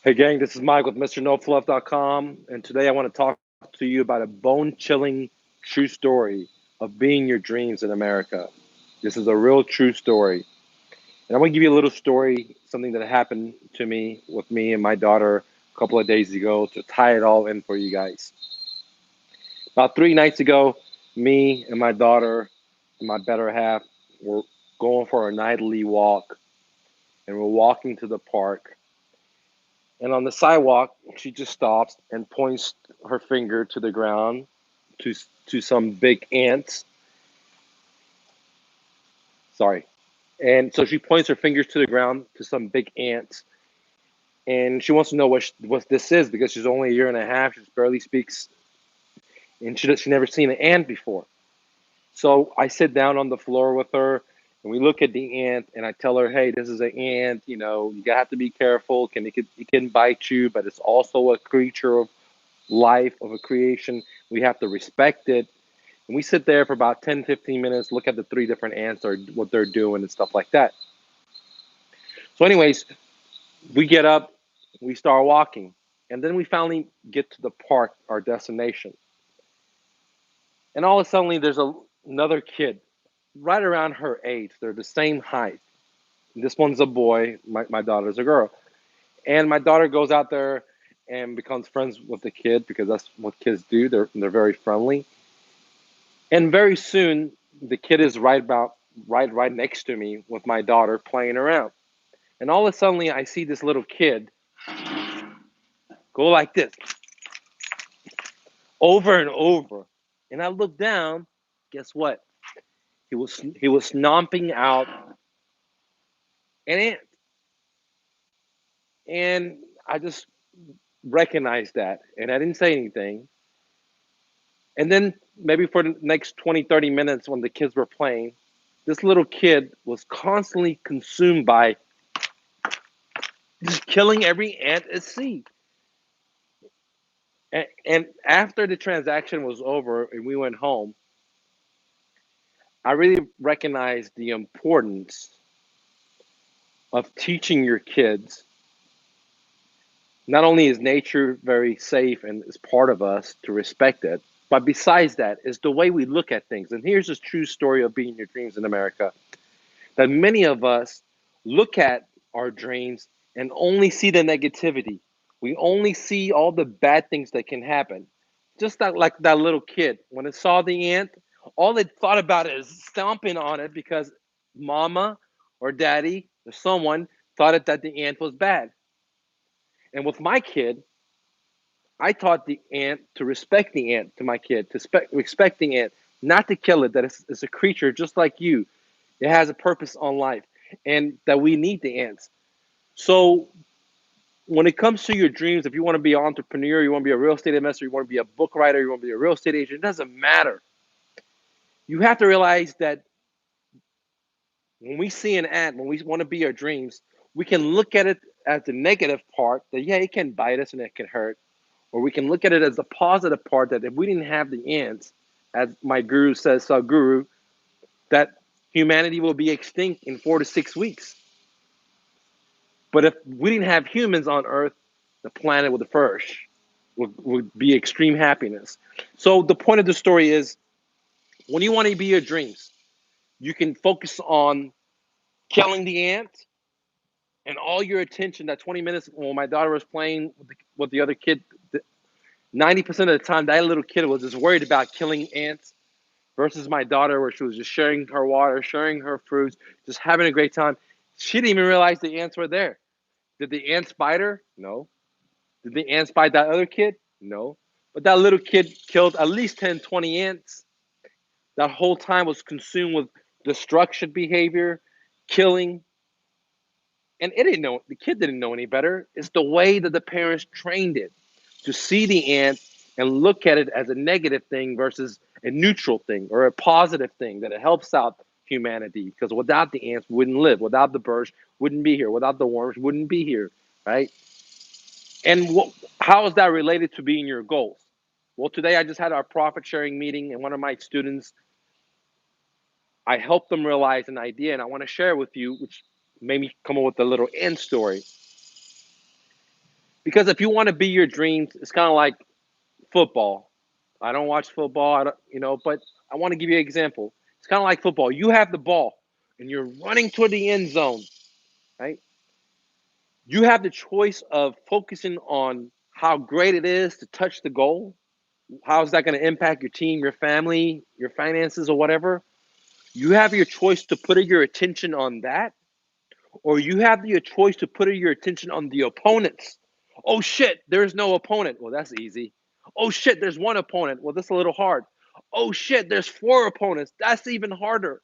Hey gang, this is Mike with MrNoFluff.com, and today I want to talk to you about a bone-chilling true story of being your dreams in America. This is a real true story. And I want to give you a little story, something that happened to me with me and my daughter a couple of days ago to tie it all in for you guys. About 3 nights ago, me and my daughter and my better half were going for a nightly walk, and we're walking to the park. And on the sidewalk, she just stops and points her finger to the ground to to some big ants. Sorry. And so she points her fingers to the ground to some big ants, and she wants to know what this is because she's only a year and a half. She barely speaks, and she never seen an ant before. So I sit down on the floor with her, and we look at the ant, and I tell her, "Hey, this is an ant. You know, you have to be careful. It can bite you, but it's also a creature of life, of a creation. We have to respect it." And we sit there for about 10, 15 minutes, look at the three different ants or what they're doing and stuff like that. So, anyways, we get up, we start walking, and then we finally get to the park, our destination. And all of a sudden, there's another kid right around her age. They're the same height. This one's a boy, my daughter's a girl. And my daughter goes out there and becomes friends with the kid because that's what kids do. They're very friendly. And very soon, the kid is right next to me with my daughter playing around. And all of a sudden, I see this little kid go like this over and over. And I look down. Guess what? He was stomping out an ant, and I just recognized that, and I didn't say anything. And then maybe for the next 20, 30 minutes when the kids were playing, this little kid was constantly consumed by just killing every ant at sea. And after the transaction was over and we went home, I really recognized the importance of teaching your kids. Not only is nature very safe and is part of us to respect it, but besides that, is the way we look at things. And here's this true story of being your dreams in America that many of us look at our dreams and only see the negativity. We only see all the bad things that can happen. Just like that little kid, when it saw the ant, all it thought about is stomping on it because mama or daddy or someone thought that the ant was bad. And with my kid, I taught the ant to respect the ant to my kid, to respect the ant, not to kill it, that it's a creature just like you. It has a purpose on life, and that we need the ants. So when it comes to your dreams, if you want to be an entrepreneur, you want to be a real estate investor, you want to be a book writer, you want to be a real estate agent, it doesn't matter. You have to realize that when we see an ant, when we want to be our dreams, we can look at it as the negative part that, yeah, it can bite us and it can hurt. Or we can look at it as the positive part that if we didn't have the ants, as my guru says, Sadhguru, that humanity will be extinct in 4 to 6 weeks. But if we didn't have humans on Earth, the planet would flourish, would be extreme happiness. So the point of the story is when you want to be your dreams, you can focus on killing the ant and all your attention, that 20 minutes when my daughter was playing with the other kid, 90% of the time that little kid was just worried about killing ants versus my daughter where she was just sharing her water, sharing her fruits, just having a great time. She didn't even realize the ants were there. Did the ants bite her? No. Did the ants bite that other kid? No. But that little kid killed at least 10, 20 ants. That whole time was consumed with destruction behavior, killing. And it didn't know, the kid didn't know any better. It's the way that the parents trained it to see the ant and look at it as a negative thing versus a neutral thing or a positive thing that it helps out humanity. Because without the ants, we wouldn't live. Without the birds, wouldn't be here. Without the worms, wouldn't be here, right? And how is that related to being your goals? Well, today I just had our profit sharing meeting, and one of my students, I helped them realize an idea, and I want to share with you, which made me come up with a little end story. Because if you want to be your dreams, it's kind of like football. I don't watch football, but I want to give you an example. It's kind of like football. You have the ball and you're running toward the end zone, right? You have the choice of focusing on how great it is to touch the goal. How is that going to impact your team, your family, your finances, or whatever? You have your choice to put your attention on that, or you have your choice to put your attention on the opponents. Oh shit, there's no opponent. Well, that's easy. Oh shit, there's one opponent. Well, that's a little hard. Oh shit, there's four opponents. That's even harder.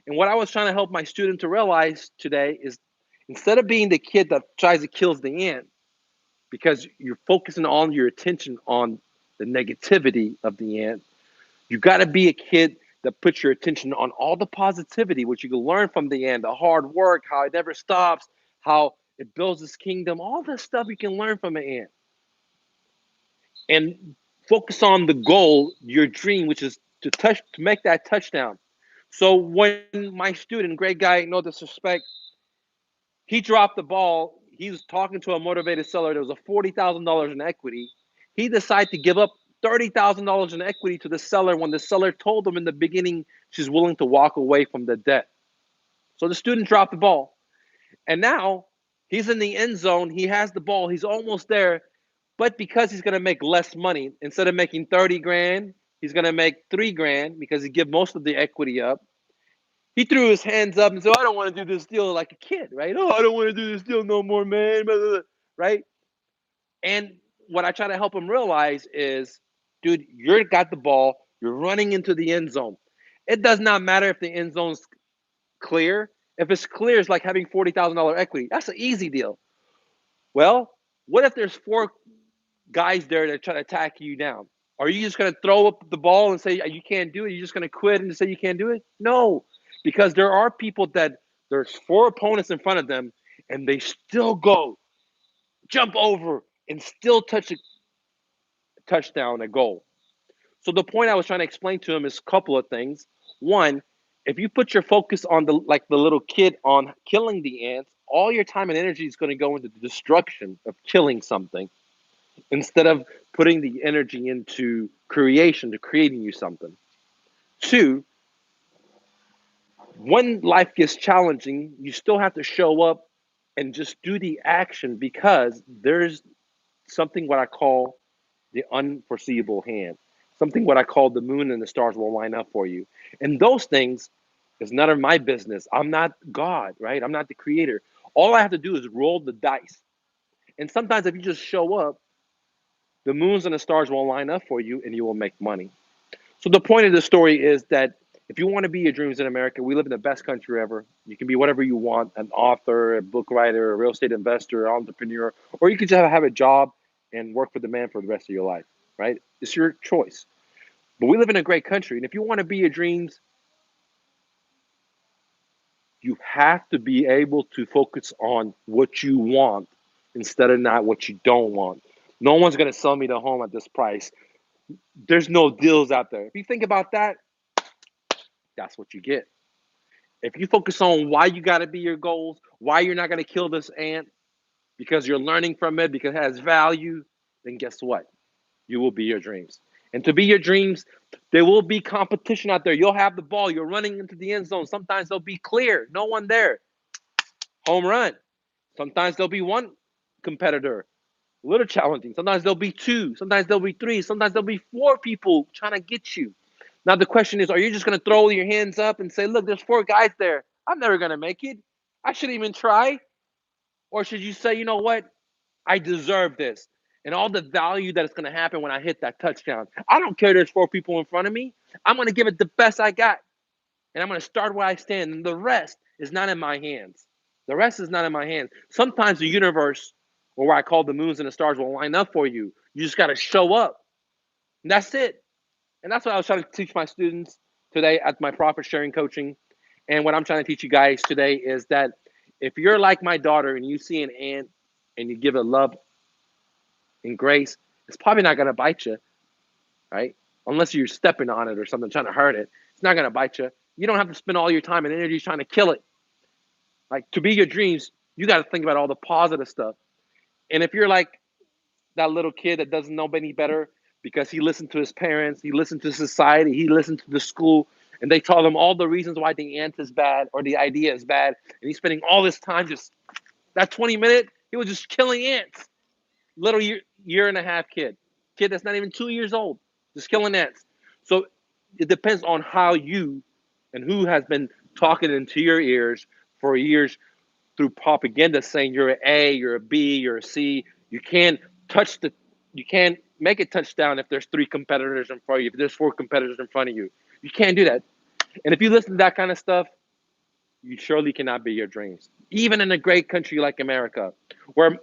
And what I was trying to help my student to realize today is instead of being the kid that tries to kill the ant, because you're focusing all your attention on the negativity of the ant, you got to be a kid that puts your attention on all the positivity, which you can learn from the ant, the hard work, how it never stops, how it builds its kingdom, all this stuff you can learn from an ant. And focus on the goal, your dream, which is to make that touchdown. So when my student, great guy, no disrespect, he dropped the ball. He was talking to a motivated seller. There was a $40,000 in equity. He decided to give up $30,000 in equity to the seller when the seller told him in the beginning she's willing to walk away from the debt. So the student dropped the ball. And now he's in the end zone. He has the ball. He's almost there. But because he's going to make less money, instead of making 30 grand, he's going to make 3 grand because he give most of the equity up. He threw his hands up and said, I don't want to do this deal like a kid, right? Oh, I don't want to do this deal no more, man. Blah, blah, blah, right? And what I try to help him realize is, dude, you got the ball. You're running into the end zone. It does not matter if the end zone's clear. If it's clear, it's like having $40,000 equity. That's an easy deal. Well, what if there's four guys there that try to attack you down? Are you just going to throw up the ball and say you can't do it? You're just going to quit and say you can't do it? No, because there are people that there's four opponents in front of them and they still go jump over and still touch a touchdown, a goal. So the point I was trying to explain to him is a couple of things. One, if you put your focus on the little kid on killing the ants, all your time and energy is going to go into the destruction of killing something instead of putting the energy into creation, to creating you something. Two, when life gets challenging, you still have to show up and just do the action because there's something what I call the unforeseeable hand, something what I call the moon and the stars will line up for you. And those things is none of my business. I'm not God, right? I'm not the creator. All I have to do is roll the dice. And sometimes if you just show up, the moons and the stars will line up for you and you will make money. So the point of the story is that if you want to be your dreams in America, we live in the best country ever. You can be whatever you want, an author, a book writer, a real estate investor, an entrepreneur, or you could just have a job and work for the man for the rest of your life, right? It's your choice. But we live in a great country. And if you want to be your dreams, you have to be able to focus on what you want instead of not what you don't want. No one's going to sell me the home at this price. There's no deals out there. If you think about that, that's what you get. If you focus on why you got to be your goals, why you're not going to kill this ant because you're learning from it, because it has value, then guess what? You will be your dreams. And to be your dreams, there will be competition out there. You'll have the ball. You're running into the end zone. Sometimes they'll be clear. No one there. Home run. Sometimes there'll be one competitor. A little challenging. Sometimes there'll be two. Sometimes there'll be three. Sometimes there'll be four people trying to get you. Now the question is, are you just going to throw your hands up and say, look, there's four guys there. I'm never going to make it. I shouldn't even try. Or should you say, you know what? I deserve this. And all the value that is going to happen when I hit that touchdown. I don't care there's four people in front of me. I'm going to give it the best I got. And I'm going to start where I stand. And the rest is not in my hands. The rest is not in my hands. Sometimes the universe, or what I call the moons and the stars, will line up for you. You just got to show up. And that's it. And that's what I was trying to teach my students today at my profit sharing coaching. And what I'm trying to teach you guys today is that if you're like my daughter and you see an ant and you give it love and grace, it's probably not going to bite you, right? Unless you're stepping on it or something, trying to hurt it. It's not going to bite you. You don't have to spend all your time and energy trying to kill it. Like, to be your dreams, you got to think about all the positive stuff. And if you're like that little kid that doesn't know any better because he listened to his parents, he listened to society, he listened to the school, and they told him all the reasons why the ant is bad or the idea is bad, and he's spending all this time just that 20 minute, he was just killing ants. Little year and a half kid that's not even 2 years old, just killing ants. So it depends on how you and who has been talking into your ears for years through propaganda saying you're an A, you're a B, you're a C. You can't touch the, you can't make a touchdown if there's three competitors in front of you, if there's four competitors in front of you. You can't do that. And if you listen to that kind of stuff, you surely cannot be your dreams. Even in a great country like America, where,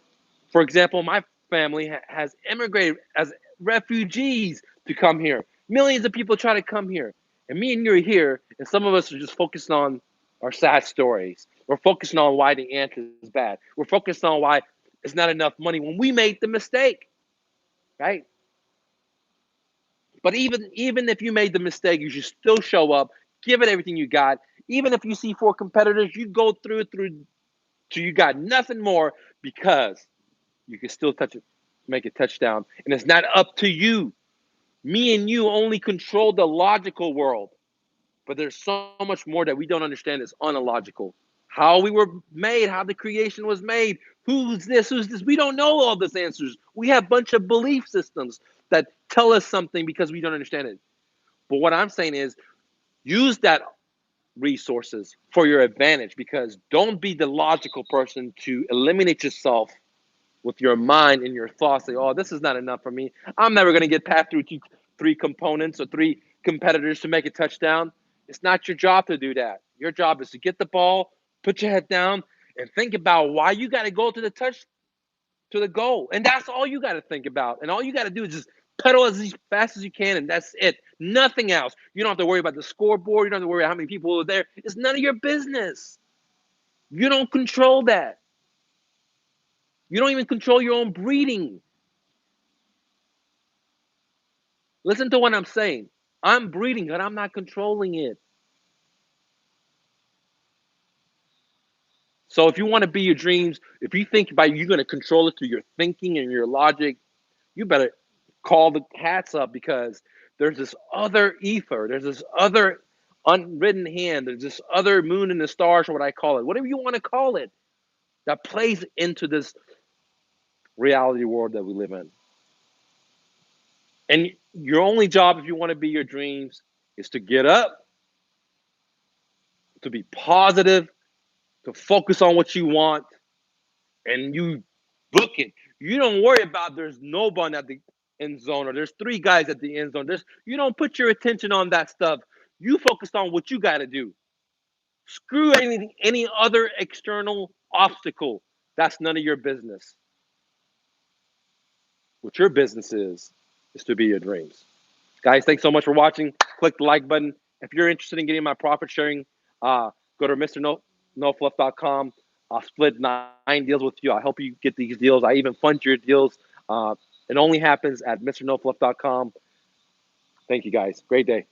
for example, my family has immigrated as refugees to come here. Millions of people try to come here. And me and you are here, and some of us are just focused on our sad stories. We're focusing on why the ant is bad. We're focused on why it's not enough money when we made the mistake, right? But even if you made the mistake, you should still show up, give it everything you got. Even if you see four competitors, you go through till you got nothing more because you can still touch it, make a touchdown, and it's not up to you. Me and you only control the logical world, but there's so much more that we don't understand is unlogical. How we were made, how the creation was made, who's this? We don't know all these answers. We have a bunch of belief systems that tell us something because we don't understand it. But what I'm saying is use that resources for your advantage because don't be the logical person to eliminate yourself with your mind and your thoughts. Say, oh, this is not enough for me. I'm never going to get past through three components or three competitors to make a touchdown. It's not your job to do that. Your job is to get the ball, put your head down, and think about why you got to go to the goal. And that's all you got to think about. And all you got to do is just pedal as fast as you can, and that's it. Nothing else. You don't have to worry about the scoreboard. You don't have to worry about how many people are there. It's none of your business. You don't control that. You don't even control your own breathing. Listen to what I'm saying. I'm breathing, but I'm not controlling it. So if you want to be your dreams, if you think about you're going to control it through your thinking and your logic, you better call the hats up because there's this other ether. There's this other unwritten hand. There's this other moon and the stars, or what I call it, whatever you want to call it, that plays into this reality world that we live in. And your only job, if you want to be your dreams, is to get up, to be positive, to focus on what you want, and you book it. You don't worry about there's no one at the end zone or there's three guys at the end zone. You don't put your attention on that stuff. You focus on what you got to do. Screw any other external obstacle. That's none of your business. What your business is to be your dreams. Guys, thanks so much for watching. Click the like button. If you're interested in getting my profit sharing, go to MrNoFluff.com. I'll split 9 deals with you. I'll help you get these deals. I even fund your deals. It only happens at MrNoFluff.com. Thank you, guys. Great day.